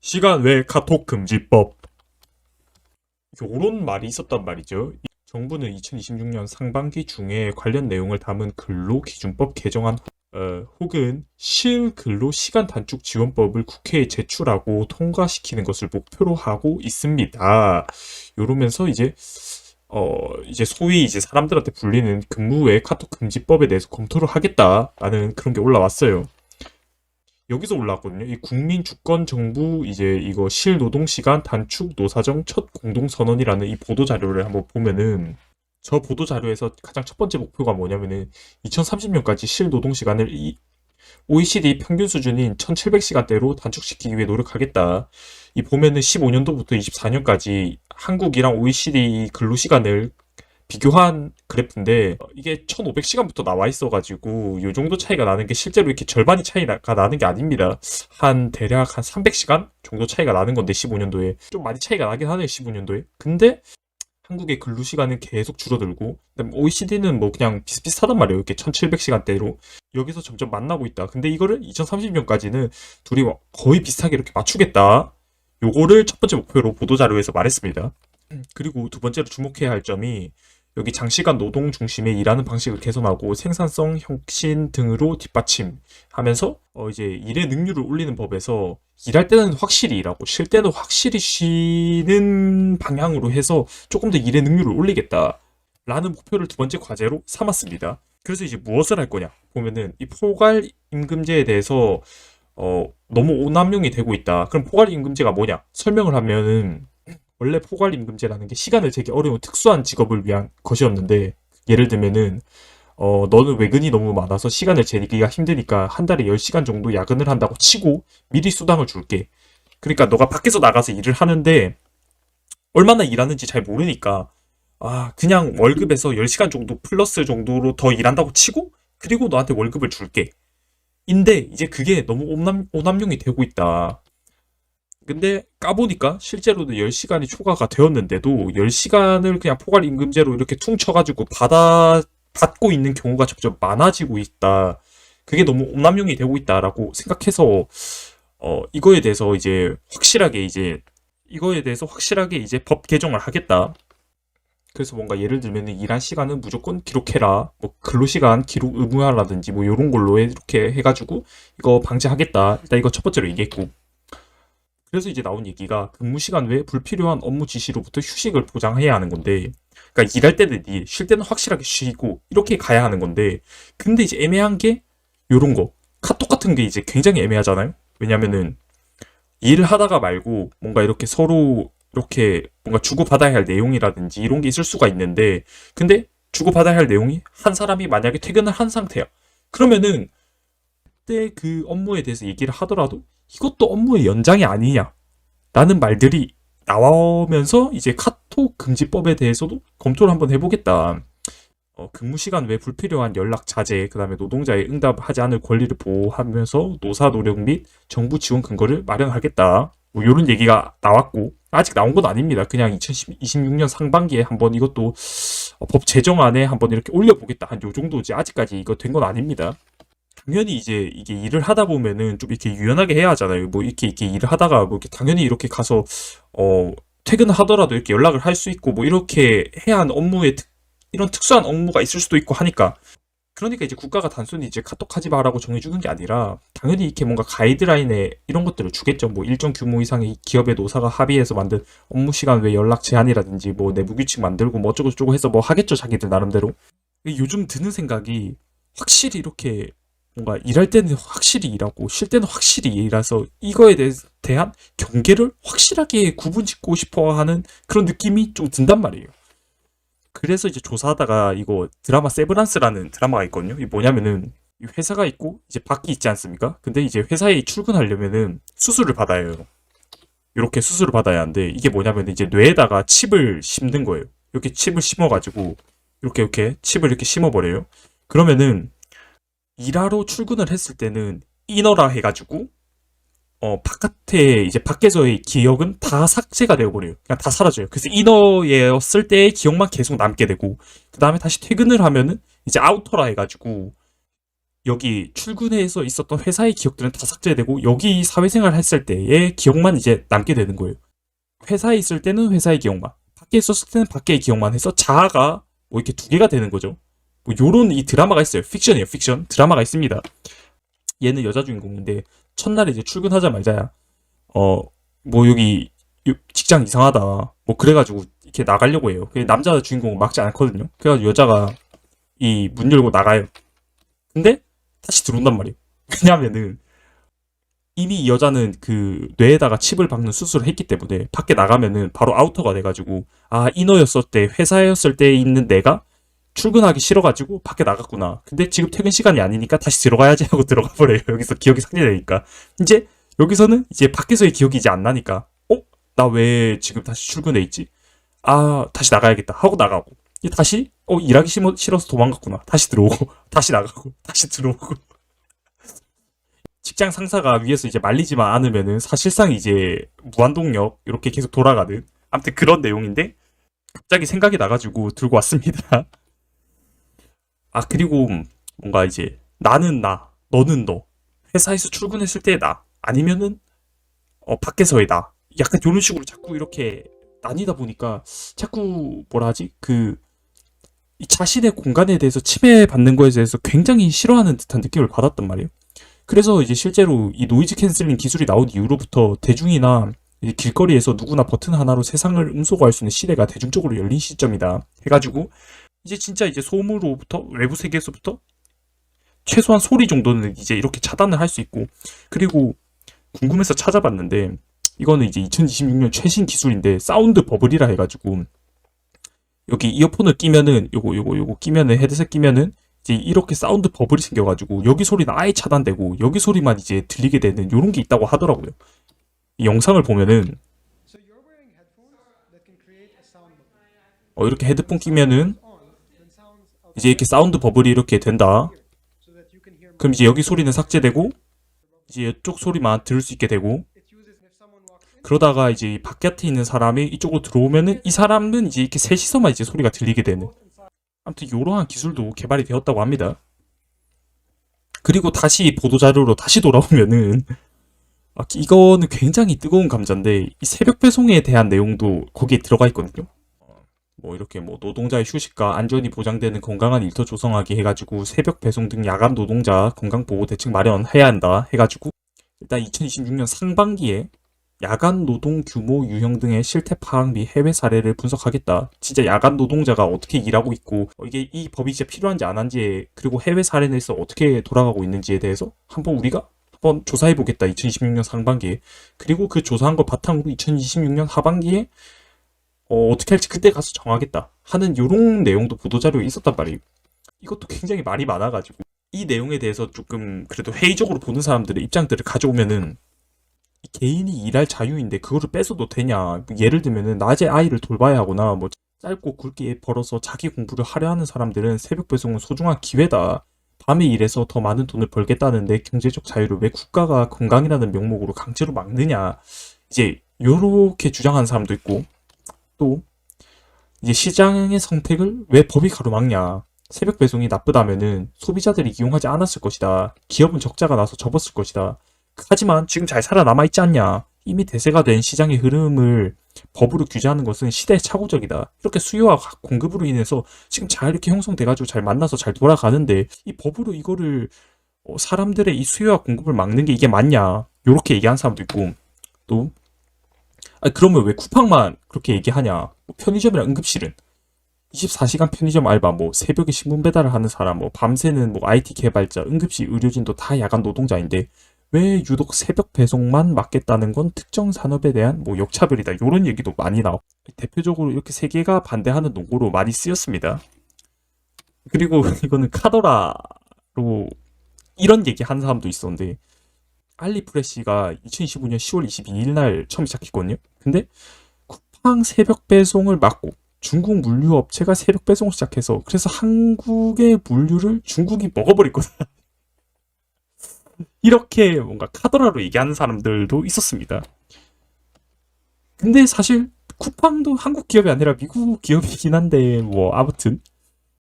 시간 외 카톡 금지법. 요런 말이 있었단 말이죠. 정부는 2026년 상반기 중에 관련 내용을 담은 근로기준법 개정안 혹은 실근로시간 단축 지원법을 국회에 제출하고 통과시키는 것을 목표로 하고 있습니다. 요러면서 이제 소위 이제 사람들한테 불리는 근무 외 카톡 금지법에 대해서 검토를 하겠다라는 그런 게 올라왔어요. 여기서 올라왔거든요. 이 국민주권정부 이제 이거 실노동시간 단축 노사정 첫 공동선언이라는 이 보도자료를 한번 보면은 저 보도자료에서 가장 첫 번째 목표가 뭐냐면은 2030년까지 실노동시간을 이 OECD 평균 수준인 1700시간대로 단축시키기 위해 노력하겠다. 이 보면은 15년도부터 24년까지 한국이랑 OECD 근로시간을 비교한 그래프인데 이게 1500시간부터 나와 있어가지고 요 정도 차이가 나는 게 실제로 이렇게 절반이 차이가 나는 게 아닙니다. 한 대략 한 300시간 정도 차이가 나는 건데 15년도에 좀 많이 차이가 나긴 하네요. 15년도에. 근데 한국의 근로시간은 계속 줄어들고 OECD는 뭐 그냥 비슷비슷하단 말이에요. 이렇게 1700시간대로 여기서 점점 만나고 있다. 근데 이거를 2030년까지는 둘이 거의 비슷하게 이렇게 맞추겠다. 요거를 첫 번째 목표로 보도자료에서 말했습니다. 그리고 두 번째로 주목해야 할 점이 여기 장시간 노동 중심의 일하는 방식을 개선하고 생산성 혁신 등으로 뒷받침하면서 이제 일의 능률을 올리는 법에서 일할 때는 확실히 일하고 쉴 때는 확실히 쉬는 방향으로 해서 조금 더 일의 능률을 올리겠다라는 목표를 두 번째 과제로 삼았습니다. 그래서 이제 무엇을 할 거냐 보면은 이 포괄 임금제에 대해서 너무 오남용이 되고 있다. 그럼 포괄 임금제가 뭐냐? 설명을 하면은 원래 포괄임금제라는 게 시간을 재기 어려운 특수한 직업을 위한 것이었는데 예를 들면은 너는 외근이 너무 많아서 시간을 재기가 힘드니까 한 달에 10시간 정도 야근을 한다고 치고 미리 수당을 줄게. 그러니까 너가 밖에서 나가서 일을 하는데 얼마나 일하는지 잘 모르니까 그냥 월급에서 10시간 정도 플러스 정도로 더 일한다고 치고 그리고 너한테 월급을 줄게. 인데 이제 그게 너무 오남용이 되고 있다. 근데 까보니까 실제로도 10시간이 초과가 되었는데도 10시간을 그냥 포괄 임금제로 이렇게 퉁쳐가지고 받고 있는 경우가 점점 많아지고 있다. 그게 너무 오남용이 되고 있다라고 생각해서 이거에 대해서 확실하게 이제 법 개정을 하겠다. 그래서 뭔가 예를 들면 일한 시간은 무조건 기록해라. 뭐 근로시간 기록 의무화라든지 뭐 이런 걸로 이렇게 해가지고 이거 방지하겠다. 일단 이거 첫 번째로 얘기했고. 그래서 이제 나온 얘기가 근무 시간 외에 불필요한 업무 지시로부터 휴식을 보장해야 하는 건데, 그러니까 일할 때는 일, 쉴 때는 확실하게 쉬고 이렇게 가야 하는 건데, 근데 이제 애매한 게 요런 거 카톡 같은 게 이제 굉장히 애매하잖아요. 왜냐면은 일을 하다가 말고 뭔가 이렇게 서로 이렇게 뭔가 주고받아야 할 내용이라든지 이런 게 있을 수가 있는데, 근데 주고받아야 할 내용이 한 사람이 만약에 퇴근을 한 상태야. 그러면은 그때 그 업무에 대해서 얘기를 하더라도 이것도 업무의 연장이 아니냐 라는 말들이 나오면서 이제 카톡 금지법에 대해서도 검토를 한번 해보겠다. 근무 시간 외 불필요한 연락 자제, 그 다음에 노동자의 응답하지 않을 권리를 보호하면서 노사 노력 및 정부 지원 근거를 마련하겠다. 뭐 이런 얘기가 나왔고 아직 나온 건 아닙니다. 그냥 2026년 상반기에 한번 이것도 법 제정안에 한번 이렇게 올려보겠다. 한 요 정도지 아직까지 이거 된 건 아닙니다. 당연히 이제 이게 일을 하다 보면은 좀 이렇게 유연하게 해야 하잖아요. 뭐 이렇게 일을 하다가 뭐 이렇게 당연히 이렇게 가서 퇴근을 하더라도 이렇게 연락을 할 수 있고 뭐 이렇게 해야 하는 이런 특수한 업무가 있을 수도 있고 하니까 그러니까 이제 국가가 단순히 이제 카톡 하지 마라고 정해주는 게 아니라 당연히 이렇게 뭔가 가이드라인에 이런 것들을 주겠죠. 뭐 일정 규모 이상의 기업의 노사가 합의해서 만든 업무 시간 외 연락 제한이라든지 뭐 내부 규칙 만들고 뭐 어쩌고 저쩌고 해서 뭐 하겠죠. 자기들 나름대로. 요즘 드는 생각이 확실히 이렇게 뭔가 일할 때는 확실히 일하고 쉴 때는 확실히 일해서 이거에 대한 경계를 확실하게 구분짓고 싶어 하는 그런 느낌이 좀 든단 말이에요. 그래서 이제 조사하다가 이거 드라마 세브란스라는 드라마가 있거든요. 이게 뭐냐면은 회사가 있고 이제 밖이 있지 않습니까? 근데 이제 회사에 출근하려면은 수술을 받아야 해요. 이렇게 수술을 받아야 하는데 이게 뭐냐면 이제 뇌에다가 칩을 심는 거예요. 이렇게 칩을 심어가지고 이렇게 칩을 이렇게 심어버려요. 그러면은 일하러 출근을 했을 때는 인어라 해가지고 바깥에 이제 밖에서의 기억은 다 삭제가 되어버려요. 그냥 다 사라져요. 그래서 인어였을 때의 기억만 계속 남게 되고 그 다음에 다시 퇴근을 하면은 이제 아우터라 해가지고 여기 출근해서 있었던 회사의 기억들은 다 삭제되고 여기 사회생활 했을 때의 기억만 이제 남게 되는 거예요. 회사에 있을 때는 회사의 기억만, 밖에 있었을 때는 밖의 기억만 해서 자아가 뭐 이렇게 두 개가 되는 거죠. 뭐 요런 이 드라마가 있어요. 픽션이에요, 픽션. 드라마가 있습니다. 얘는 여자 주인공인데 첫날에 이제 출근하자마자 뭐 여기 직장 이상하다. 뭐 그래가지고 이렇게 나가려고 해요. 남자 주인공은 막지 않거든요. 그래가지고 여자가 이 문 열고 나가요. 근데 다시 들어온단 말이에요. 왜냐면은 이미 이 여자는 그 뇌에다가 칩을 박는 수술을 했기 때문에 밖에 나가면은 바로 아우터가 돼가지고 아 인어였을 때 회사였을 때 있는 내가 출근하기 싫어가지고 밖에 나갔구나. 근데 지금 퇴근 시간이 아니니까 다시 들어가야지 하고 들어가 버려요. 여기서 기억이 삭제되니까. 이제 여기서는 이제 밖에서의 기억이 이제 안 나니까 나 왜 지금 다시 출근해 있지? 아 다시 나가야겠다 하고 나가고 다시 일하기 싫어서 도망갔구나. 다시 들어오고 다시 나가고 다시 들어오고 직장 상사가 위에서 이제 말리지만 않으면은 사실상 이제 무한동력 이렇게 계속 돌아가는 아무튼 그런 내용인데 갑자기 생각이 나가지고 들고 왔습니다. 아 그리고 뭔가 이제 나는 나, 너는 너, 회사에서 출근했을 때의 나 아니면은 밖에서의 나 약간 이런 식으로 자꾸 이렇게 나뉘다 보니까 자꾸 뭐라 하지 이 자신의 공간에 대해서 침해받는 거에 대해서 굉장히 싫어하는 듯한 느낌을 받았단 말이에요. 그래서 이제 실제로 이 노이즈 캔슬링 기술이 나온 이후로부터 대중이나 이제 길거리에서 누구나 버튼 하나로 세상을 음소거할 수 있는 시대가 대중적으로 열린 시점이다 해가지고 이제 진짜 이제 소음으로부터 외부 세계에서부터 최소한 소리 정도는 이제 이렇게 차단을 할 수 있고 그리고 궁금해서 찾아봤는데 이거는 이제 2026년 최신 기술인데 사운드 버블이라 해가지고 여기 이어폰을 끼면은 요거 끼면은 헤드셋 끼면은 이제 이렇게 사운드 버블이 생겨가지고 여기 소리는 아예 차단되고 여기 소리만 이제 들리게 되는 요런 게 있다고 하더라고요. 이 영상을 보면은 이렇게 헤드폰 끼면은 이제 이렇게 사운드 버블이 이렇게 된다. 그럼 이제 여기 소리는 삭제되고 이제 이쪽 소리만 들을 수 있게 되고 그러다가 이제 바깥에 있는 사람이 이쪽으로 들어오면은 이 사람은 이제 이렇게 셋이서만 이제 소리가 들리게 되는 아무튼 이러한 기술도 개발이 되었다고 합니다. 그리고 다시 보도자료로 다시 돌아오면은 이거는 굉장히 뜨거운 감자인데 이 새벽 배송에 대한 내용도 거기에 들어가 있거든요. 뭐 이렇게 뭐 노동자의 휴식과 안전이 보장되는 건강한 일터 조성하기 해가지고 새벽 배송 등 야간 노동자 건강보호 대책 마련해야 한다 해가지고 일단 2026년 상반기에 야간 노동 규모 유형 등의 실태 파악 및 해외 사례를 분석하겠다. 진짜 야간 노동자가 어떻게 일하고 있고 이게 이 법이 진짜 필요한지 안 한지 그리고 해외 사례에서 어떻게 돌아가고 있는지에 대해서 우리가 한번 조사해보겠다. 2026년 상반기에. 그리고 그 조사한 걸 바탕으로 2026년 하반기에 어떻게 할지 그때 가서 정하겠다 하는 요런 내용도 보도자료에 있었단 말이에요. 이것도 굉장히 말이 많아가지고 이 내용에 대해서 조금 그래도 회의적으로 보는 사람들의 입장들을 가져오면은 개인이 일할 자유인데 그거를 뺏어도 되냐. 뭐 예를 들면은 낮에 아이를 돌봐야 하거나 뭐 짧고 굵게 벌어서 자기 공부를 하려 하는 사람들은 새벽 배송은 소중한 기회다. 밤에 일해서 더 많은 돈을 벌겠다는데 경제적 자유를 왜 국가가 건강이라는 명목으로 강제로 막느냐. 이제 요렇게 주장하는 사람도 있고 또 이제 시장의 선택을 왜 법이 가로막냐. 새벽 배송이 나쁘다면은 소비자들이 이용하지 않았을 것이다. 기업은 적자가 나서 접었을 것이다. 하지만 지금 잘 살아남아있지 않냐. 이미 대세가 된 시장의 흐름을 법으로 규제하는 것은 시대의 착오적이다. 이렇게 수요와 공급으로 인해서 지금 잘 이렇게 형성돼가지고 잘 만나서 잘 돌아가는데 이 법으로 이거를 사람들의 이 수요와 공급을 막는 게 이게 맞냐. 요렇게 얘기하는 사람도 있고 또 그러면 왜 쿠팡만 그렇게 얘기하냐. 뭐 편의점이랑 응급실은 24시간 편의점 알바, 뭐 새벽에 신문 배달을 하는 사람, 뭐 밤새는 뭐 IT 개발자, 응급실 의료진도 다 야간 노동자인데 왜 유독 새벽 배송만 맡겠다는 건 특정 산업에 대한 뭐 역차별이다. 이런 얘기도 많이 나오고 대표적으로 이렇게 세 개가 반대하는 논고로 많이 쓰였습니다. 그리고 이거는 카더라로 이런 얘기 하는 사람도 있었는데 알리프레시가 2025년 10월 22일 날 처음 시작했거든요. 근데 쿠팡 새벽 배송을 막고 중국 물류 업체가 새벽 배송을 시작해서 그래서 한국의 물류를 중국이 먹어버렸거든. 이렇게 뭔가 카더라로 얘기하는 사람들도 있었습니다. 근데 사실 쿠팡도 한국 기업이 아니라 미국 기업이긴 한데 뭐 아무튼